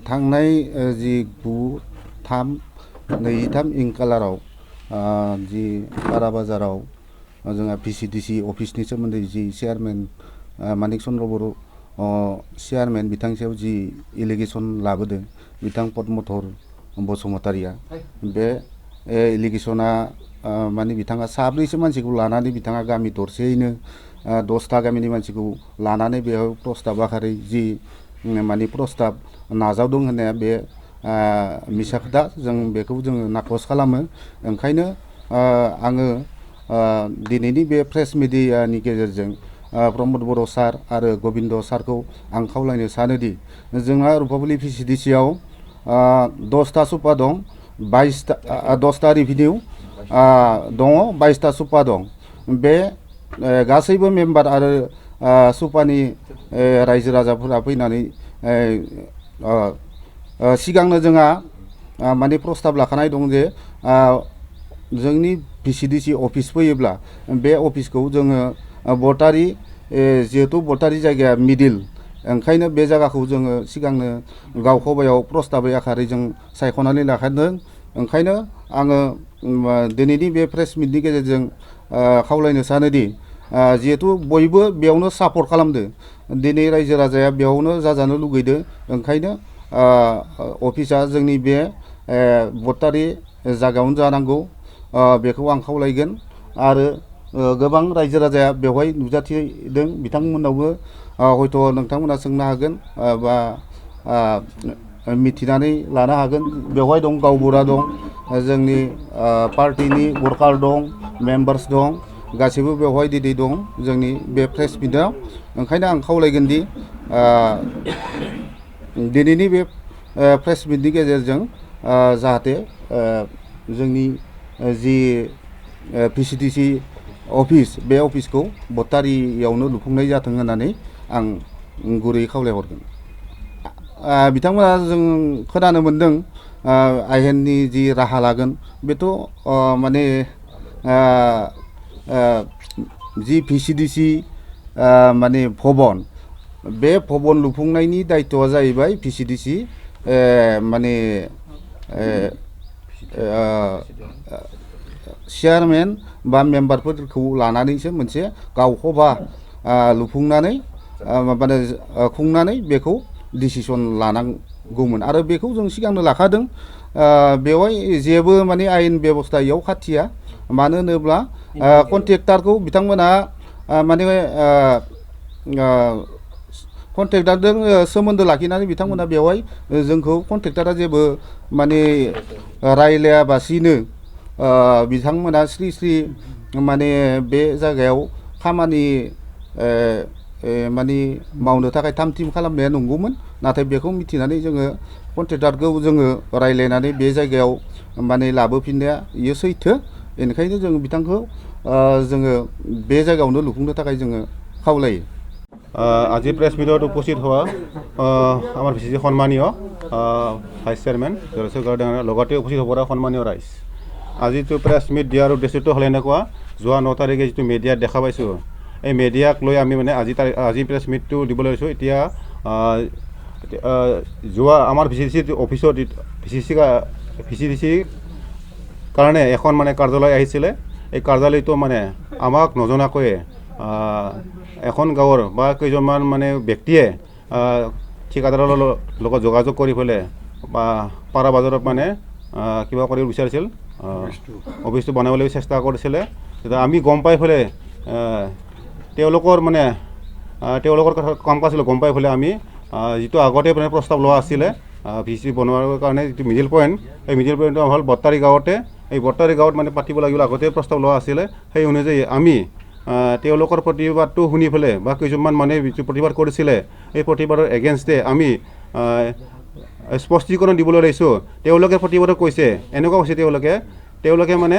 थांनाय जि 9/3/23 इं कालाराव जि पारा बाजाराव जोंहा VCDC अफिसनि सोमोन्दै जि चेयारमेन मानिक चन्द्र बर' चेयारमेन बिथांनि सायाव जि एलिगेसन लाबोदों बिथां पद्मधर बसुमतारिया बे एलिगेसना माने बिथाङा साब्रैसो मानसिखौ लानानै बिथाङा गामि दरसेयैनो 10टा गामिनि मानसिखौ लानानै बेयाव प्रस्ताब आखारै जि माने प्रस्ताब नाजावदों होननाया बे मिसा खोथा जों बेखौ जोङो नाखस खालामो ओंखायनो आङो दिनैनि बे प्रेस मिडियानि गेजेरजों प्रमद बर' सार आरो गबिन्द सारखौ आं खावलायनो सानोदि जोंहा रुपाबलि VCDCआव 10टा सुपा दं 10टा रेभिनिउ दङ 22टा सुपा दं बे गासैबो मेम्बार आरो सुपानि रायजो राजाफोरा फैनानै सिगांनो जोंहा माने प्रस्ताब लाखानाय दं जे जोंनि VCDC अफिस फैयोब्ला बे अफिसखौ जोङो बटारि जिहेतु बटारि जायगाया मिडिल ओंखायनो बे जायगाखौ जोङो सिगांनो गावखौबायाव प्रस्ताबै आखारै जों सायख'नानै लाखादों ओंखायनो आङो दिनैनि बे प्रेस मिटनि गेजेरजों खावलायनो सानोदि जिहेतु बयबो बेयावनो सापर्ट खालामदो दिनै रायजो राजाया बेयावनो जाजानो लुगैदो ओंखायनो अफिसा जोंनि बे बटारि जायगायावनो जानांगौ बेखौ आं खावलायगोन आरो गोबां रायजो राजाया बेवहाय नुजाथिदों बिथांमोनावबो हयथ' नोंथांमोना सोंनो हागोन बा मिथिनानै लानो हागोन बेवहाय दं गावबुरा दं जोंनि पार्टिनि वर्कार दं मेम्बार्स दं गासैबो बेवहाय दिनै दं जोंनि बे प्रेस मिटआव ओंखायनो आं खावलायगोन दि दिनैनि बे प्रेस मिटनि गेजेरजों जाहाथे जोंनि जि VCDC अफिस बे अफिसखौ बटारियावनो लुफुंनाय जाथों होननानै आं गुरै खावलायहरगोन बिथांमोना जों खोनानो मोनदों आयेननि जि राहा लागोन बेथ' माने जि VCDC माने भबन बे भबन लुफुंनायनि दायित्वआ जाहैबाय VCDC माने चेयारमेन बा मेम्बारफोरखौ लानानैसो मोनसे गावखौबा लुफुंनानै माने खुंनानै बेखौ डिसिसन लानांगौमोन आरो बेखौ जों सिगांनो लाखादों बेवहाय जेबो माने आयेन बेबस्था इयाव खाथिया मानो होनोब्ला कन्ट्रेक्टारखौ बिथांमोना माने कन्ट्रेक्टारजों सोमोन्दो लाखिनानै बिथांमोना बेवहाय जोंखौ कन्ट्रेक्टारा जेबो माने रायलायाबासिनो बिथांमोना स्रि स्रि माने बे जायगायाव खामानि माने मावनो थाखाय थाम थिम खालामनाया नंगौमोन नाथाय बेखौ मिथिनानै जोङो कन्ट्रेक्टारखौ जोङो रायलायनानै बे जायगायाव माने लाबोफिननाया इयो सैथो बेनिखायनो जों बिथांखौ जोङो बे जायगायावनो लुफुंनो थाखाय जोङो खावलायो আজি প্ৰেছ মিটত উপস্থিত হোৱা আমাৰ VCDC সন্মানীয় ভাইচ চেয়াৰমেন জলস্বৰ গাঁৱৰ লগতে উপস্থিত হ'ব সন্মানীয় ৰাইজ আজিতো প্ৰেছ মিট দিয়াৰ উদ্দেশ্যটো হ'ল এনেকুৱা যোৱা 9 তাৰিখে যিটো মিডিয়াত দেখা পাইছোঁ এই মিডিয়াক লৈ আমি মানে আজি প্ৰেছ মিটটো দিবলৈ লৈছোঁ এতিয়া যোৱা আমাৰ VCDC অফিচত VCDC কাৰণে এখন মানে কাৰ্যালয় আহিছিলে এই কাৰ্যালয়টো মানে আমাক নজনাকৈ এখন গাঁৱৰ বা কেইজনমান মানে ব্যক্তিয়ে ঠিকাদাৰৰ লগত যোগাযোগ কৰি পেলাই বা পাৰা বাজাৰত মানে কিবা কৰিব বিচাৰিছিল অফিচটো বনাবলৈ চেষ্টা কৰিছিলে তেতিয়া আমি গম পাই পেলাই তেওঁলোকৰ মানে তেওঁলোকৰ কাম কাজ গম পাই পেলাই আমি যিটো আগতে মানে প্ৰস্তাৱ লোৱা আছিলে VCDC বনোৱাৰ কাৰণে যিটো মিডিল পইণ্ট এই মিডিল পইণ্টটো হ'ল বটাৰী গাঁৱতে এই বটাৰী গাঁৱত মানে পাতিব লাগিব আগতে প্ৰস্তাৱ লোৱা আছিলে সেই অনুযায়ী আমি তেওঁলোকৰ প্ৰতিবাদটো শুনি পেলাই বা কেইজনমান মানে যিটো প্ৰতিবাদ কৰিছিলে এই প্ৰতিবাদৰ এগেইনষ্টে আমি স্পষ্টীকৰণ দিবলৈ লৈছোঁ তেওঁলোকে প্ৰতিবাদত কৈছে এনেকুৱা কৈছে তেওঁলোকে মানে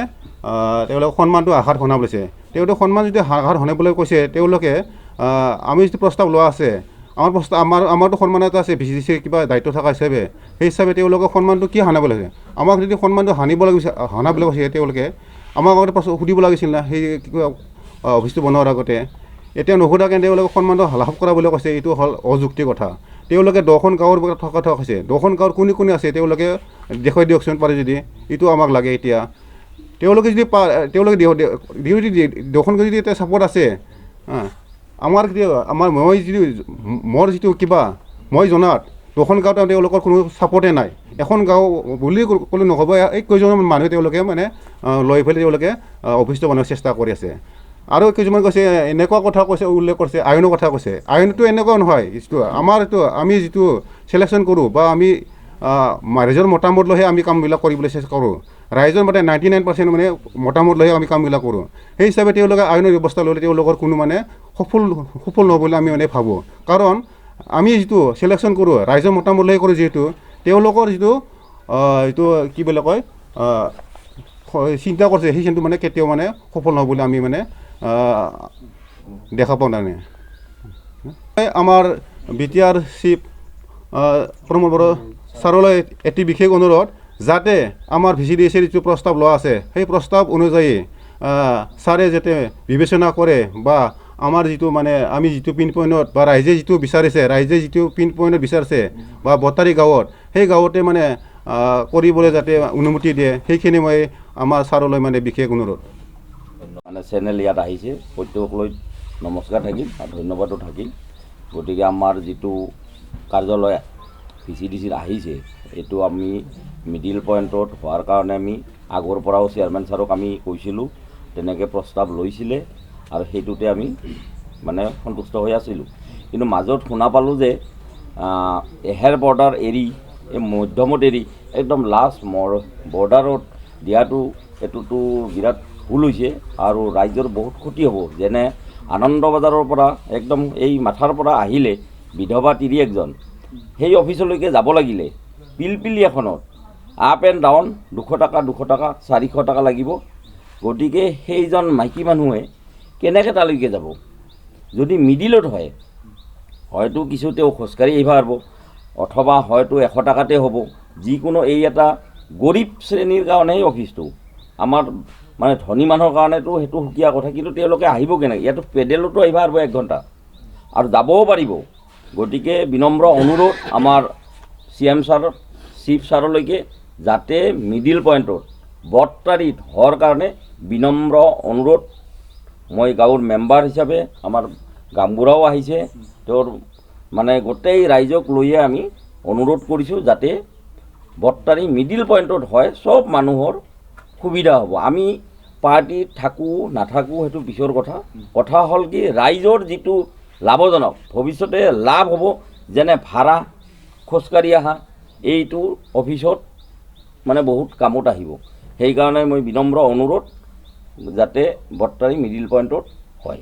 তেওঁলোকৰ সন্মানটো আঘাত হনাব লৈছে তেওঁলোকে সন্মান যদি আঘাত হনাবলৈ কৈছে তেওঁলোকে আমি যিটো প্ৰস্তাৱ লোৱা আছে আমাৰতো সন্মান এটা আছে VCDC কিবা দায়িত্ব থকা হিচাপে সেই হিচাপে তেওঁলোকে সন্মানটো কি হানাব লাগে আমাক যদি সন্মানটো হানাবলৈ কৈছে তেওঁলোকে আমাক আগতে সুধিব লাগিছিল না সেই কিবা অফিচটো বনোৱাৰ আগতে এতিয়া নুসুধাকৈ তেওঁলোকে সন্মানটো লাভ কৰা বুলি কৈছে এইটো হ'ল অযুক্তি কথা তেওঁলোকে 10খন গাঁৱৰ থকা হৈছে 10খন গাঁৱৰ কোনে আছে তেওঁলোকে দেখুৱাই দিয়কচোন পাৰে যদি এইটো আমাক লাগে এতিয়া তেওঁলোকে যদি তেওঁলোকে 10খন যদি এটা ছাপোৰ্ট আছে মোৰ যিটো কিবা মই জনাত 10খন গাঁৱত তেওঁলোকৰ কোনো ছাপৰ্টে নাই এখন গাঁও বুলি ক'লে নহ'ব এই কেইজনমান মানুহে তেওঁলোকে মানে লৈ পেলাই তেওঁলোকে অফিচটো বনাব চেষ্টা কৰি আছে আৰু কিছুমান কৈছে এনেকুৱা কথা কৈছে উল্লেখ কৰিছে আইনৰ কথা কৈছে আইনটো এনেকুৱা নহয় এইটো আমি যিটো চিলেকশ্যন কৰোঁ বা আমি ৰাইজৰ মতামত লৈহে আমি কামবিলাক কৰিবলৈ চেষ্টা কৰোঁ ৰাইজৰ মতে 99% মানে মতামত লৈহে আমি কামবিলাক কৰোঁ সেই হিচাপে তেওঁলোকে আইনৰ ব্যৱস্থা ল'লে তেওঁলোকৰ কোনো মানে সফল নহ'ব বুলি আমি মানে ভাবোঁ কাৰণ আমি যিটো চিলেকশ্যন কৰোঁ ৰাইজৰ মতামত লৈহে কৰোঁ যিহেতু তেওঁলোকৰ যিটো এইটো কি বুলি কয় চিন্তা কৰিছে সেই চিন্তাটো মানে কেতিয়াও মানে সফল নহ'ব বুলি আমি মানে দেখা পাওঁ তাৰমানে আমাৰ BTR চিফ প্ৰমোদ বড়ো ছাৰলৈ এটি বিশেষ অনুৰোধ যাতে আমাৰ VCDCৰ যিটো প্ৰস্তাৱ লোৱা আছে সেই প্ৰস্তাৱ অনুযায়ী ছাৰে যাতে বিবেচনা কৰে বা আমাৰ যিটো মানে আমি যিটো পিন পইণ্টত বা ৰাইজে যিটো বিচাৰিছে ৰাইজে যিটো পিন পইণ্টত বিচাৰিছে বা বটাৰী গাঁৱত সেই গাঁৱতে মানে কৰিবলৈ যাতে অনুমতি দিয়ে সেইখিনি মই আমাৰ ছাৰলৈ মানে বিশেষ অনুৰোধ মানে চেনেল ইয়াত আহিছে প্ৰত্যেকলৈ নমস্কাৰ থাকিল আৰু ধন্যবাদো থাকিল গতিকে আমাৰ যিটো কাৰ্যালয় VCDCৰ আহিছে এইটো আমি মিডিল পইণ্টত হোৱাৰ কাৰণে আমি আগৰ পৰাও চেয়াৰমেন ছাৰক আমি কৈছিলোঁ তেনেকৈ প্ৰস্তাৱ লৈছিলে আৰু সেইটোতে আমি মানে সন্তুষ্ট হৈ আছিলোঁ কিন্তু মাজত শুনা পালোঁ যে এহেৰ বৰ্ডাৰ এৰি এই মধ্যমত এৰি একদম লাষ্ট বৰ্ডাৰত দিয়াটো এইটোতো বিৰাট ভুল হৈছে আৰু ৰাইজৰ বহুত ক্ষতি হ'ব যেনে আনন্দ বজাৰৰ পৰা একদম এই মাথাৰ পৰা আহিলে বিধৱা 31জন সেই অফিচলৈকে যাব লাগিলে পিলপিলি এখনত আপ এণ্ড ডাউন 200 টকা 400 টকা লাগিব গতিকে সেইজন মাইকী মানুহে কেনেকৈ তালৈকে যাব যদি মিডিলত হয় হয়তো কিছু তেওঁ খোজকাঢ়ি আহিব পাৰিব অথবা হয়তো 100 টকাতে হ'ব যিকোনো এই এটা গৰীব শ্ৰেণীৰ কাৰণে এই অফিচটো আমাৰ মানে ধনী মানুহৰ কাৰণেতো সেইটো সুকীয়া কথা কিন্তু তেওঁলোকে আহিব কেনেকৈ ইয়াতো পেডেলতো আহিব পাৰিব 1 ঘণ্টা আৰু যাবও পাৰিব গতিকে বিনম্ৰ অনুৰোধ আমাৰ CM ছাৰ চিফ ছাৰলৈকে যাতে মিডিল পইণ্টত বটতাৰিত হোৱাৰ কাৰণে বিনম্ৰ অনুৰোধ মই গাঁৱৰ মেম্বাৰ হিচাপে আমাৰ গামবুঢ়াও আহিছে তেওঁৰ মানে গোটেই ৰাইজক লৈয়ে আমি অনুৰোধ কৰিছোঁ যাতে বটতাৰি মিডিল পইণ্টত হয় চব মানুহৰ সুবিধা হ'ব আমি পাৰ্টিত থাকোঁ নাথাকোঁ সেইটো পিছৰ কথা হ'ল কি ৰাইজৰ যিটো লাভজনক ভৱিষ্যতে লাভ হ'ব যেনে ভাড়া খোজকাঢ়ি অহা এইটো অফিচত মানে বহুত কামত আহিব সেইকাৰণে মই বিনম্ৰ অনুৰোধ যাতে বটতাৰি মিডিল পইণ্টত হয়